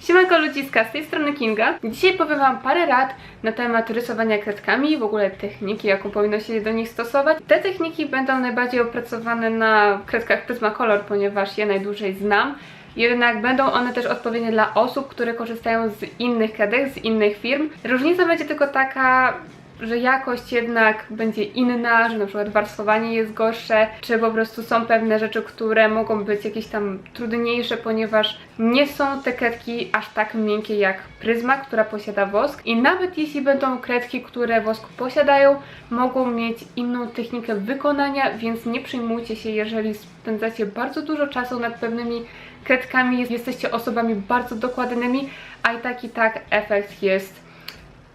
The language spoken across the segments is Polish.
Siemanko ludziska, z tej strony Kinga. Dzisiaj powiem wam parę rad na temat rysowania kredkami i w ogóle techniki, jaką powinno się do nich stosować. Te techniki będą najbardziej opracowane na kredkach Prismacolor, ponieważ je najdłużej znam. Jednak będą one też odpowiednie dla osób, które korzystają z innych kredek, z innych firm. Różnica będzie tylko taka, że jakość jednak będzie inna, że na przykład warstwowanie jest gorsze, czy po prostu są pewne rzeczy, które mogą być jakieś tam trudniejsze, ponieważ nie są te kredki aż tak miękkie jak Prisma, która posiada wosk. I nawet jeśli będą kredki, które wosk posiadają, mogą mieć inną technikę wykonania, więc nie przejmujcie się, jeżeli spędzacie bardzo dużo czasu nad pewnymi kredkami, jesteście osobami bardzo dokładnymi, a i tak efekt jest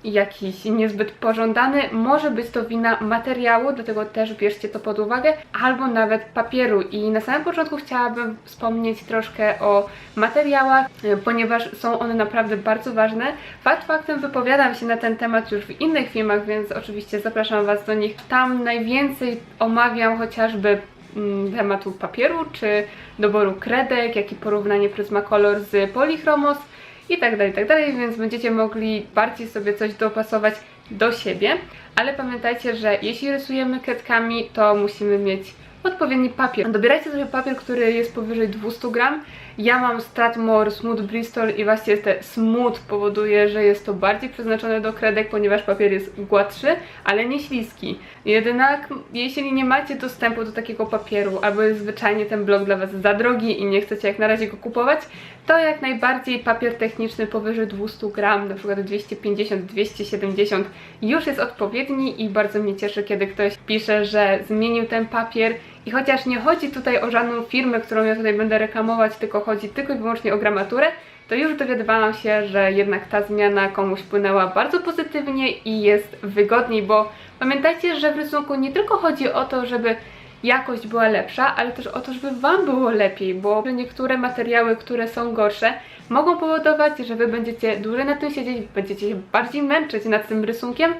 jakiś niezbyt pożądany. Może być to wina materiału, dlatego też bierzcie to pod uwagę, albo nawet papieru. I na samym początku chciałabym wspomnieć troszkę o materiałach, ponieważ są one naprawdę bardzo ważne. Fakt faktem wypowiadam się na ten temat już w innych filmach, więc oczywiście zapraszam was do nich. Tam najwięcej omawiam chociażby tematu papieru, czy doboru kredek, jak i porównanie Prismacolor z Polychromos i tak dalej, więc będziecie mogli bardziej sobie coś dopasować do siebie, ale pamiętajcie, że jeśli rysujemy kredkami, to musimy mieć odpowiedni papier. Dobierajcie sobie papier, który jest powyżej 200 gram. Ja mam Strathmore Smooth Bristol i właśnie te smooth powoduje, że jest to bardziej przeznaczone do kredek, ponieważ papier jest gładszy, ale nie śliski. Jednak jeśli nie macie dostępu do takiego papieru, albo jest zwyczajnie ten blok dla was za drogi i nie chcecie jak na razie go kupować, to jak najbardziej papier techniczny powyżej 200 gram, na przykład 250-270 już jest odpowiedni i bardzo mnie cieszy, kiedy ktoś pisze, że zmienił ten papier. I chociaż nie chodzi tutaj o żadną firmę, którą ja tutaj będę reklamować, tylko chodzi tylko i wyłącznie o gramaturę, to już dowiadywałam się, że jednak ta zmiana komuś wpłynęła bardzo pozytywnie i jest wygodniej, bo pamiętajcie, że w rysunku nie tylko chodzi o to, żeby jakość była lepsza, ale też o to, żeby wam było lepiej, bo niektóre materiały, które są gorsze, mogą powodować, że wy będziecie dłużej na tym siedzieć, będziecie się bardziej męczyć nad tym rysunkiem,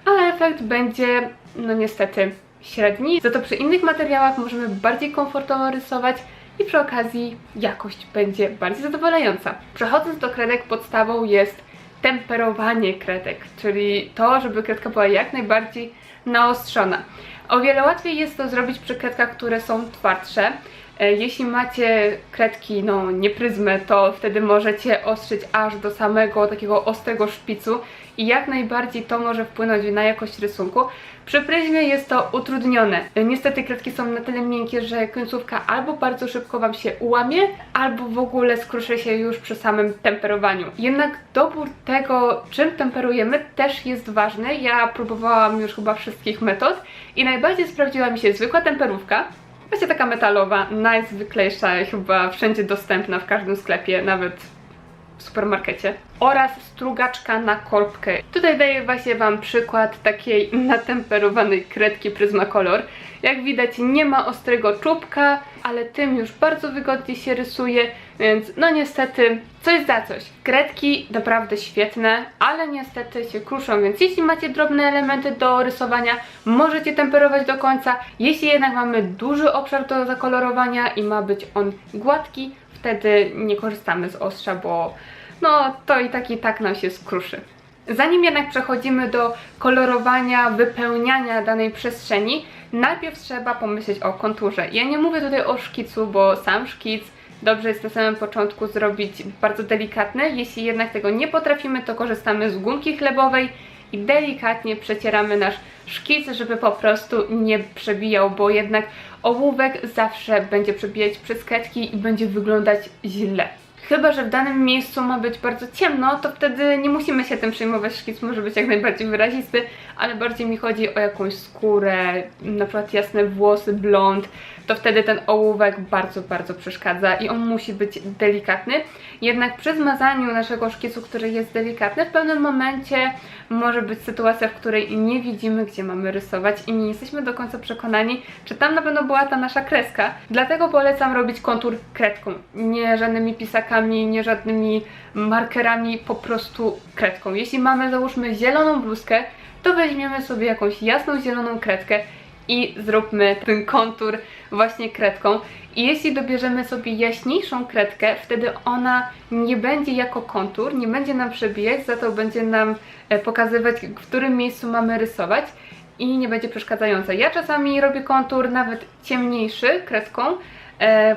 a efekt będzie, no niestety, średni. Za to przy innych materiałach możemy bardziej komfortowo rysować i przy okazji jakość będzie bardziej zadowalająca. Przechodząc do kredek, podstawą jest temperowanie kredek, czyli to, żeby kredka była jak najbardziej naostrzona. O wiele łatwiej jest to zrobić przy kredkach, które są twardsze. Jeśli macie kredki, no nie pryzmę, to wtedy możecie ostrzyć aż do samego takiego ostrego szpicu i jak najbardziej to może wpłynąć na jakość rysunku. Przy pryzmie jest to utrudnione. Niestety kredki są na tyle miękkie, że końcówka albo bardzo szybko wam się ułamie, albo w ogóle skruszy się już przy samym temperowaniu. Jednak dobór tego, czym temperujemy, też jest ważny. Ja próbowałam już chyba wszystkich metod i najbardziej sprawdziła mi się zwykła temperówka. Właśnie taka metalowa, najzwyklejsza, chyba wszędzie dostępna w każdym sklepie, nawet w supermarkecie. Oraz strugaczka na korbkę. Tutaj daję właśnie wam przykład takiej natemperowanej kredki Prismacolor. Jak widać nie ma ostrego czubka, ale tym już bardzo wygodnie się rysuje, więc no niestety coś za coś. Kredki naprawdę świetne, ale niestety się kruszą, więc jeśli macie drobne elementy do rysowania, możecie temperować do końca. Jeśli jednak mamy duży obszar do zakolorowania i ma być on gładki, wtedy nie korzystamy z ostrza, bo no to i tak nam się skruszy. Zanim jednak przechodzimy do kolorowania, wypełniania danej przestrzeni, najpierw trzeba pomyśleć o konturze. Ja nie mówię tutaj o szkicu, bo sam szkic dobrze jest na samym początku zrobić bardzo delikatny. Jeśli jednak tego nie potrafimy, to korzystamy z gumki chlebowej i delikatnie przecieramy nasz szkic, żeby po prostu nie przebijał, bo jednak ołówek zawsze będzie przebijać przez kredki i będzie wyglądać źle. Chyba że w danym miejscu ma być bardzo ciemno, to wtedy nie musimy się tym przejmować, szkic może być jak najbardziej wyrazisty, ale bardziej mi chodzi o jakąś skórę, na przykład jasne włosy, blond, to wtedy ten ołówek bardzo przeszkadza i on musi być delikatny. Jednak przy zmazaniu naszego szkicu, który jest delikatny, w pewnym momencie może być sytuacja, w której nie widzimy, gdzie mamy rysować i nie jesteśmy do końca przekonani, czy tam na pewno była ta nasza kreska. Dlatego polecam robić kontur kredką, nie żadnymi pisakami, nie żadnymi markerami, po prostu kredką. Jeśli mamy, załóżmy, zieloną bluzkę, to weźmiemy sobie jakąś jasną zieloną kredkę i zróbmy ten kontur właśnie kredką. I jeśli dobierzemy sobie jaśniejszą kredkę, wtedy ona nie będzie jako kontur, nie będzie nam przebijać, za to będzie nam pokazywać, w którym miejscu mamy rysować i nie będzie przeszkadzająca. Ja czasami robię kontur nawet ciemniejszy kredką,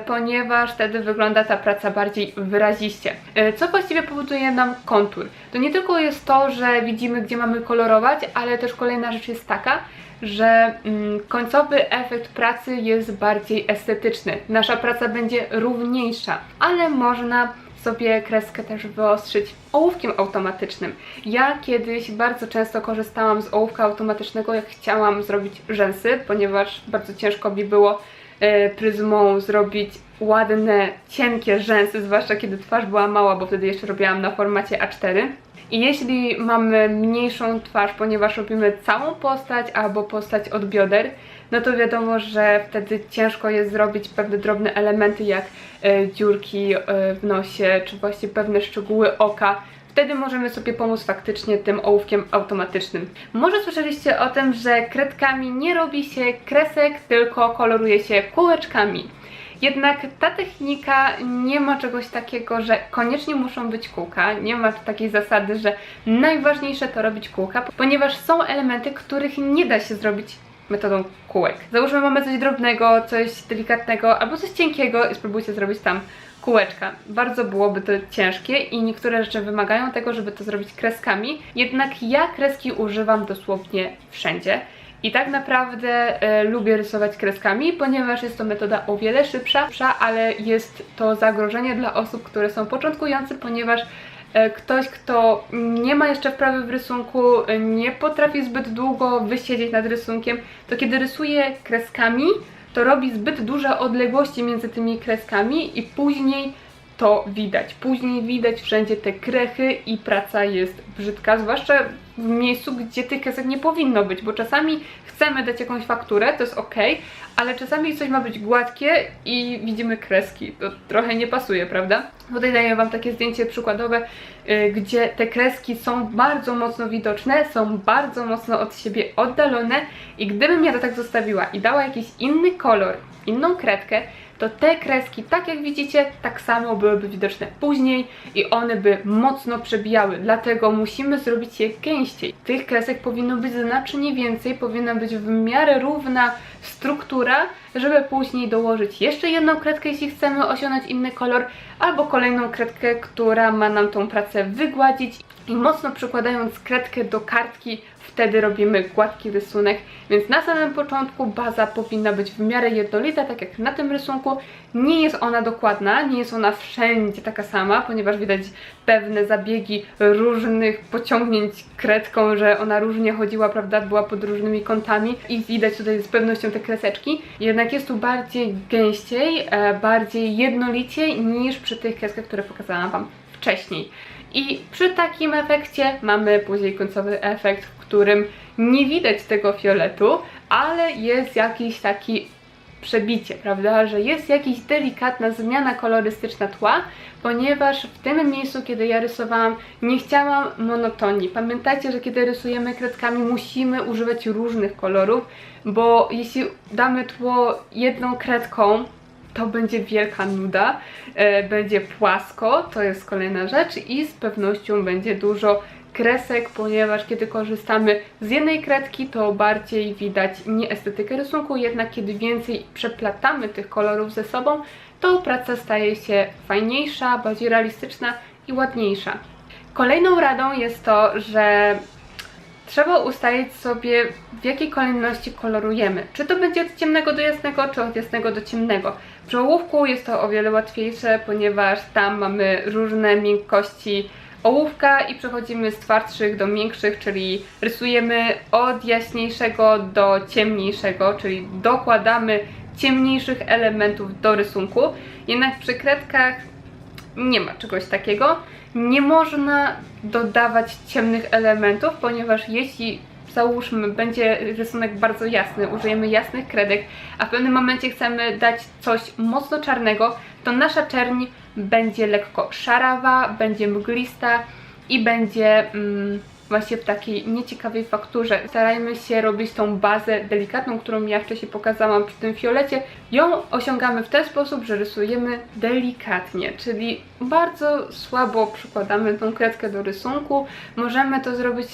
ponieważ wtedy wygląda ta praca bardziej wyraziście. Co właściwie powoduje nam kontur? To nie tylko jest to, że widzimy, gdzie mamy kolorować, ale też kolejna rzecz jest taka, że końcowy efekt pracy jest bardziej estetyczny. Nasza praca będzie równiejsza, ale można sobie kreskę też wyostrzyć ołówkiem automatycznym. Ja kiedyś bardzo często korzystałam z ołówka automatycznego, jak chciałam zrobić rzęsy, ponieważ bardzo ciężko mi było pryzmą zrobić ładne, cienkie rzęsy, zwłaszcza kiedy twarz była mała, bo wtedy jeszcze robiłam na formacie A4. I jeśli mamy mniejszą twarz, ponieważ robimy całą postać albo postać od bioder, no to wiadomo, że wtedy ciężko jest zrobić pewne drobne elementy jak dziurki w nosie, czy właśnie pewne szczegóły oka. Wtedy możemy sobie pomóc faktycznie tym ołówkiem automatycznym. Może słyszeliście o tym, że kredkami nie robi się kresek, tylko koloruje się kółeczkami. Jednak ta technika nie ma czegoś takiego, że koniecznie muszą być kółka, nie ma takiej zasady, że najważniejsze to robić kółka, ponieważ są elementy, których nie da się zrobić metodą kółek. Załóżmy, mamy coś drobnego, coś delikatnego albo coś cienkiego i spróbujcie zrobić tam kółeczka. Bardzo byłoby to ciężkie i niektóre rzeczy wymagają tego, żeby to zrobić kreskami, jednak ja kreski używam dosłownie wszędzie. I tak naprawdę lubię rysować kreskami, ponieważ jest to metoda o wiele szybsza, ale jest to zagrożenie dla osób, które są początkujące, ponieważ ktoś, kto nie ma jeszcze wprawy w rysunku, nie potrafi zbyt długo wysiedzieć nad rysunkiem, to kiedy rysuje kreskami, to robi zbyt duże odległości między tymi kreskami i później to widać. Później widać wszędzie te krechy i praca jest brzydka, zwłaszcza w miejscu, gdzie tych kresek nie powinno być, bo czasami chcemy dać jakąś fakturę, to jest ok, ale czasami coś ma być gładkie i widzimy kreski. To trochę nie pasuje, prawda? Tutaj daję Wam takie zdjęcie przykładowe, gdzie te kreski są bardzo mocno widoczne, są bardzo mocno od siebie oddalone i gdybym ja to tak zostawiła i dała jakiś inny kolor, inną kredkę, to te kreski, tak jak widzicie, tak samo byłyby widoczne później i one by mocno przebijały, dlatego musimy zrobić je gęściej. Tych kresek powinno być znacznie więcej, powinna być w miarę równa struktura, żeby później dołożyć jeszcze jedną kredkę, jeśli chcemy osiągnąć inny kolor, albo kolejną kredkę, która ma nam tą pracę wygładzić i mocno przykładając kredkę do kartki, wtedy robimy gładki rysunek, więc na samym początku baza powinna być w miarę jednolita, tak jak na tym rysunku. Nie jest ona dokładna, nie jest ona wszędzie taka sama, ponieważ widać pewne zabiegi różnych pociągnięć kredką, że ona różnie chodziła, prawda, była pod różnymi kątami i widać tutaj z pewnością te kreseczki. Jednak jest tu bardziej gęściej, bardziej jednolicie niż przy tych kreskach, które pokazałam Wam wcześniej. I przy takim efekcie mamy później końcowy efekt, w którym nie widać tego fioletu, ale jest jakiś taki przebicie, prawda, że jest jakaś delikatna zmiana kolorystyczna tła, ponieważ w tym miejscu, kiedy ja rysowałam, nie chciałam monotonii. Pamiętajcie, że kiedy rysujemy kredkami, musimy używać różnych kolorów, bo jeśli damy tło jedną kredką, to będzie wielka nuda, będzie płasko, to jest kolejna rzecz i z pewnością będzie dużo kresek, ponieważ kiedy korzystamy z jednej kredki, to bardziej widać nieestetykę rysunku, jednak kiedy więcej przeplatamy tych kolorów ze sobą, to praca staje się fajniejsza, bardziej realistyczna i ładniejsza. Kolejną radą jest to, że trzeba ustalić sobie, w jakiej kolejności kolorujemy. Czy to będzie od ciemnego do jasnego, czy od jasnego do ciemnego. Przy ołówku jest to o wiele łatwiejsze, ponieważ tam mamy różne miękkości ołówka i przechodzimy z twardszych do miększych, czyli rysujemy od jaśniejszego do ciemniejszego, czyli dokładamy ciemniejszych elementów do rysunku. Jednak przy kredkach nie ma czegoś takiego. Nie można dodawać ciemnych elementów, ponieważ jeśli, załóżmy, będzie rysunek bardzo jasny, użyjemy jasnych kredek, a w pewnym momencie chcemy dać coś mocno czarnego, to nasza czerń będzie lekko szarawa, będzie mglista i będzie właśnie w takiej nieciekawej fakturze. Starajmy się robić tą bazę delikatną, którą ja wcześniej pokazałam przy tym fiolecie. Ją osiągamy w ten sposób, że rysujemy delikatnie, czyli bardzo słabo przykładamy tą kredkę do rysunku. Możemy to zrobić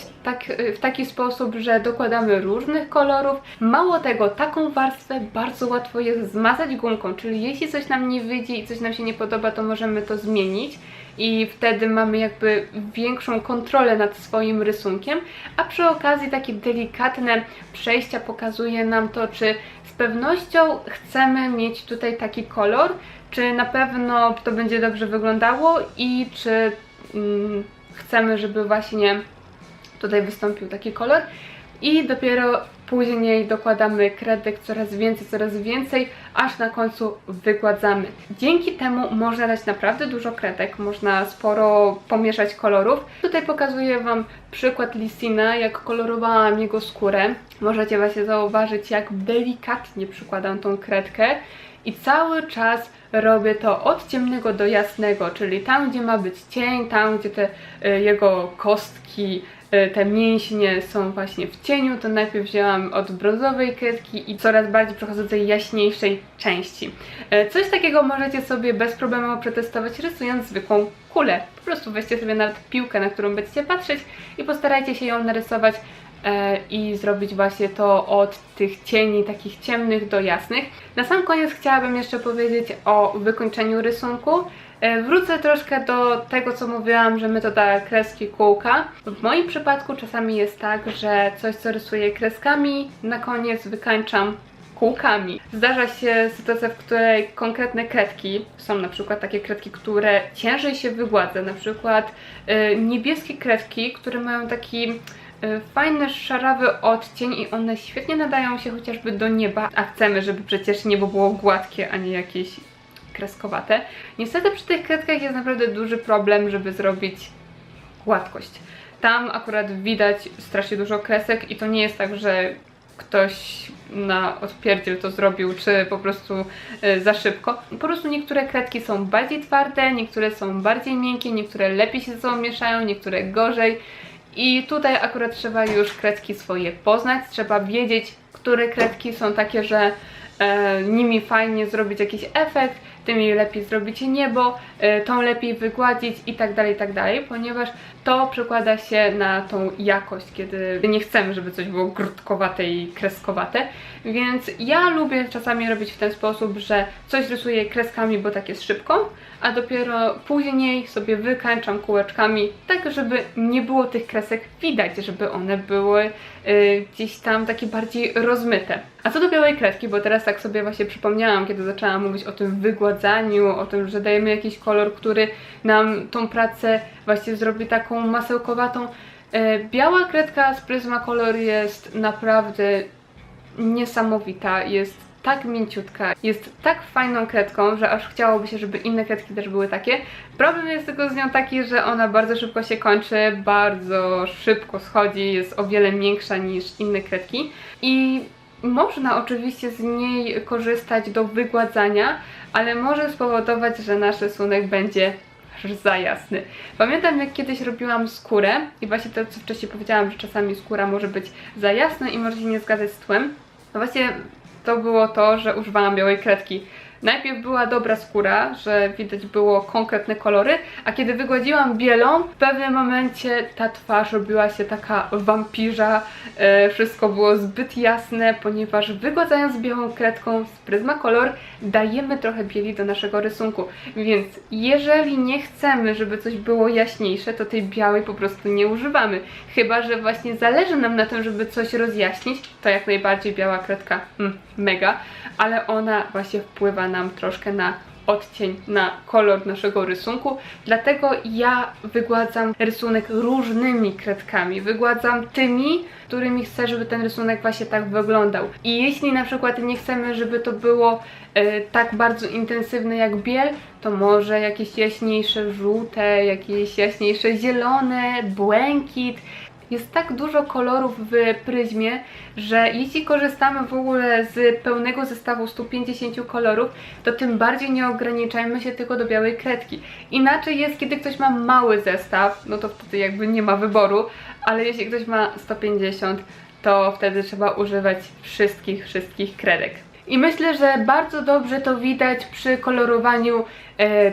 w taki sposób, że dokładamy różnych kolorów. Mało tego, taką warstwę bardzo łatwo jest zmazać gumką, czyli jeśli coś nam nie wyjdzie i coś nam się nie podoba, to możemy to zmienić i wtedy mamy jakby większą kontrolę nad swoim rysunkiem, a przy okazji takie delikatne przejścia pokazuje nam to, czy z pewnością chcemy mieć tutaj taki kolor, czy na pewno to będzie dobrze wyglądało i czy chcemy, żeby właśnie tutaj wystąpił taki kolor. I dopiero później dokładamy kredek coraz więcej, aż na końcu wygładzamy. Dzięki temu można dać naprawdę dużo kredek, można sporo pomieszać kolorów. Tutaj pokazuję Wam przykład Lissina, jak kolorowałam jego skórę. Możecie właśnie zauważyć, jak delikatnie przykładam tą kredkę i cały czas robię to od ciemnego do jasnego, czyli tam, gdzie ma być cień, tam, gdzie te jego kostki, te mięśnie są właśnie w cieniu, to najpierw wzięłam od brązowej kredki i coraz bardziej przechodzę do tej jaśniejszej części. Coś takiego możecie sobie bez problemu przetestować, rysując zwykłą kulę. Po prostu weźcie sobie nawet piłkę, na którą będziecie patrzeć i postarajcie się ją narysować i zrobić właśnie to od tych cieni takich ciemnych do jasnych. Na sam koniec chciałabym jeszcze powiedzieć o wykończeniu rysunku. Wrócę troszkę do tego, co mówiłam, że metoda kreski kółka. W moim przypadku czasami jest tak, że coś, co rysuję kreskami, na koniec wykańczam kółkami. Zdarza się sytuacja, w której konkretne kredki, są na przykład takie kredki, które ciężej się wygładza, na przykład niebieskie kredki, które mają taki fajny, szarawy odcień i one świetnie nadają się chociażby do nieba, a chcemy, żeby przecież niebo było gładkie, a nie jakieś kreskowate. Niestety przy tych kredkach jest naprawdę duży problem, żeby zrobić gładkość. Tam akurat widać strasznie dużo kresek i to nie jest tak, że ktoś na odpierdziel to zrobił, czy po prostu za szybko. Po prostu niektóre kredki są bardziej twarde, niektóre są bardziej miękkie, niektóre lepiej się ze sobą mieszają, niektóre gorzej. I tutaj akurat trzeba już kredki swoje poznać, trzeba wiedzieć, które kredki są takie, że nimi fajnie zrobić jakiś efekt, tymi lepiej zrobić niebo, tą lepiej wygładzić i tak dalej, ponieważ to przekłada się na tą jakość, kiedy nie chcemy, żeby coś było grudkowate i kreskowate. Więc ja lubię czasami robić w ten sposób, że coś rysuję kreskami, bo tak jest szybko, a dopiero później sobie wykańczam kółeczkami, tak żeby nie było tych kresek widać, żeby one były gdzieś tam takie bardziej rozmyte. A co do białej kredki, bo teraz tak sobie właśnie przypomniałam, kiedy zaczęłam mówić o tym wygładzaniu, o tym, że dajemy jakiś kolor, który nam tą pracę właśnie zrobi taką masełkowatą. Biała kredka z Prismacolor jest naprawdę niesamowita, jest tak mięciutka, jest tak fajną kredką, że aż chciałoby się, żeby inne kredki też były takie. Problem jest tylko z nią taki, że ona bardzo szybko się kończy, bardzo szybko schodzi, jest o wiele miększa niż inne kredki i można oczywiście z niej korzystać do wygładzania, ale może spowodować, że nasz rysunek będzie aż za jasny. Pamiętam, jak kiedyś robiłam skórę i właśnie to, co wcześniej powiedziałam, że czasami skóra może być za jasna i może się nie zgadzać z tłem. No właśnie to było to, że używałam białej kredki. Najpierw była dobra skóra, że widać było konkretne kolory, a kiedy wygładziłam bielą, w pewnym momencie ta twarz robiła się taka wampirza, wszystko było zbyt jasne, ponieważ wygładzając białą kredką z Prismacolor dajemy trochę bieli do naszego rysunku, więc jeżeli nie chcemy, żeby coś było jaśniejsze, to tej białej po prostu nie używamy. Chyba że właśnie zależy nam na tym, żeby coś rozjaśnić, to jak najbardziej biała kredka, mega, ale ona właśnie wpływa nam troszkę na odcień, na kolor naszego rysunku, dlatego ja wygładzam rysunek różnymi kredkami, wygładzam tymi, którymi chcę, żeby ten rysunek właśnie tak wyglądał. I jeśli na przykład nie chcemy, żeby to było tak bardzo intensywne jak biel, to może jakieś jaśniejsze żółte, jakieś jaśniejsze zielone, błękit. jest tak dużo kolorów w Pryzmie, że jeśli korzystamy w ogóle z pełnego zestawu 150 kolorów, to tym bardziej nie ograniczajmy się tylko do białej kredki. Inaczej jest, kiedy ktoś ma mały zestaw, no to wtedy jakby nie ma wyboru, ale jeśli ktoś ma 150, to wtedy trzeba używać wszystkich kredek. I myślę, że bardzo dobrze to widać przy kolorowaniu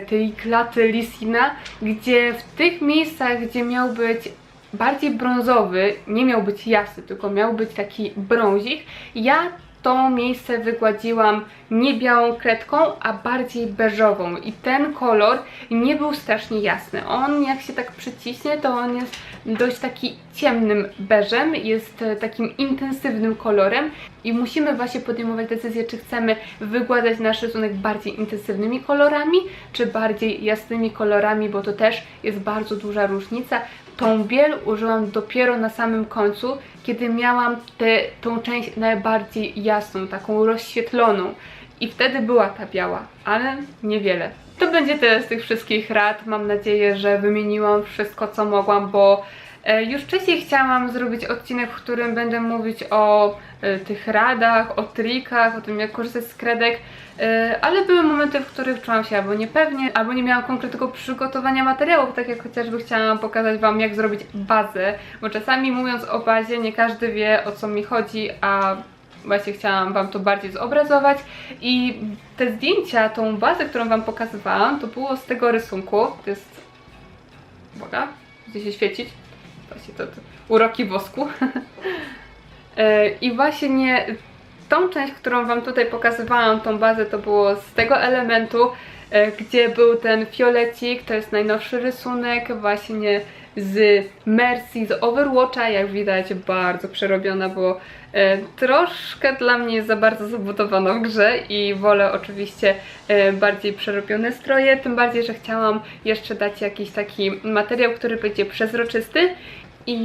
tej klaty Lissina, gdzie w tych miejscach, gdzie miał być bardziej brązowy, nie miał być jasny, tylko miał być taki brązik, ja to miejsce wygładziłam nie białą kredką, a bardziej beżową i ten kolor nie był strasznie jasny. On jak się tak przyciśnie, to on jest dość taki ciemnym beżem, jest takim intensywnym kolorem i musimy właśnie podejmować decyzję, czy chcemy wygładzać nasz rysunek bardziej intensywnymi kolorami, czy bardziej jasnymi kolorami, bo to też jest bardzo duża różnica. Tą biel użyłam dopiero na samym końcu, kiedy miałam tą część najbardziej jasną, taką rozświetloną. I wtedy była ta biała, ale niewiele. To będzie tyle z tych wszystkich rad. Mam nadzieję, że wymieniłam wszystko, co mogłam, bo już wcześniej chciałam zrobić odcinek, w którym będę mówić o tych radach, o trikach, o tym, jak korzystać z kredek, ale były momenty, w których czułam się albo niepewnie, albo nie miałam konkretnego przygotowania materiałów, tak jak chociażby chciałam pokazać Wam, jak zrobić bazę, bo czasami mówiąc o bazie, nie każdy wie, o co mi chodzi, a właśnie chciałam Wam to bardziej zobrazować i te zdjęcia, tą bazę, którą Wam pokazywałam, to było z tego rysunku, to jest, uwaga, będzie się świecić, właśnie to uroki wosku. I właśnie tą część, którą Wam tutaj pokazywałam, tą bazę, to było z tego elementu, gdzie był ten fiolecik, to jest najnowszy rysunek, właśnie z Mercy, z Overwatcha, jak widać bardzo przerobiona, bo troszkę dla mnie jest za bardzo zabudowana w grze i wolę oczywiście bardziej przerobione stroje, tym bardziej, że chciałam jeszcze dać jakiś taki materiał, który będzie przezroczysty i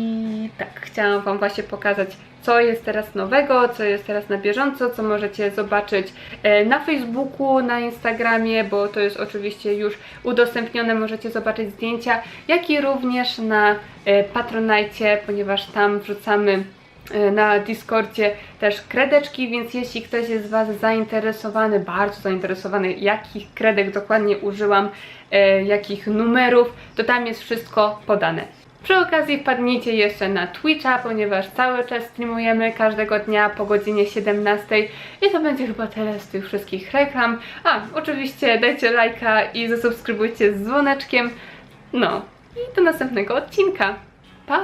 tak, chciałam Wam właśnie pokazać, co jest teraz nowego, co jest teraz na bieżąco, co możecie zobaczyć na Facebooku, na Instagramie, bo to jest oczywiście już udostępnione, możecie zobaczyć zdjęcia, jak i również na Patronite, ponieważ tam wrzucamy na Discordzie też kredeczki, więc jeśli ktoś jest z Was zainteresowany, bardzo zainteresowany, jakich kredek dokładnie użyłam, jakich numerów, to tam jest wszystko podane. Przy okazji wpadnijcie jeszcze na Twitcha, ponieważ cały czas streamujemy każdego dnia po godzinie 17 i to będzie chyba tyle z tych wszystkich reklam. A, oczywiście dajcie lajka i zasubskrybujcie z dzwoneczkiem. No i do następnego odcinka. Pa!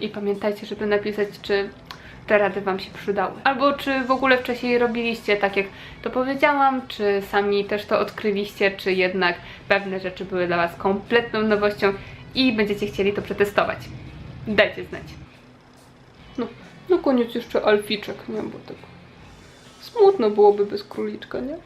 I pamiętajcie, żeby napisać, czy te rady Wam się przydały. Albo czy w ogóle wcześniej robiliście tak, jak to powiedziałam, czy sami też to odkryliście, czy jednak pewne rzeczy były dla Was kompletną nowością i będziecie chcieli to przetestować. Dajcie znać. No, na koniec jeszcze Alficzek, nie? Bo tak smutno byłoby bez króliczka, nie?